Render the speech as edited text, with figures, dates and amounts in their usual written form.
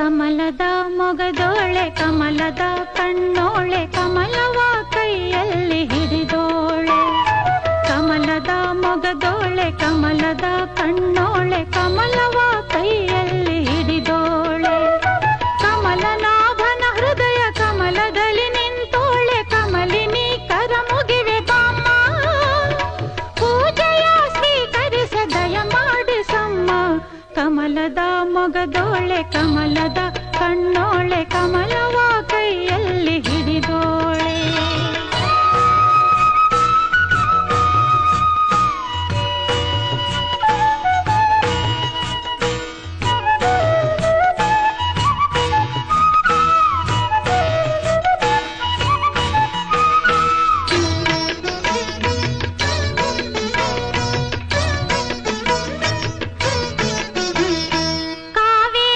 ಕಮಲದ ಮೊಗದೋಳೆ ಕಮಲದ ಕಣ್ಣೋಳೆ ಕಮಲವ ಕೈಯಲ್ಲಿ ಹಿಡಿದೋಳೆ ಕಮಲದ ಮೊಗದೋಳೆ ಕಮಲದ ಕಣ್ಣೋಳೆ ಕಮಲವ ಕೈಯಲ್ಲಿ ಹಿಡಿದೋಳೆ ಕಮಲನಾಭನ ಹೃದಯ ಕಮಲದಲ್ಲಿ ನಿಂತೋಳೆ ಕಮಲಿನಿ ಕರ ಮುಗಿವೆ ಬಾಮ್ಮ ಪೂಜೆಯ ಸ್ವೀಕರಿಸ ದಯ ಮಾಡಿಸಮ್ಮ ಕಮಲದ ಮೊಗದೋಳೆ ಕಮಲದ ಕಣ್ಣೋಳೆ ಕಮಲವ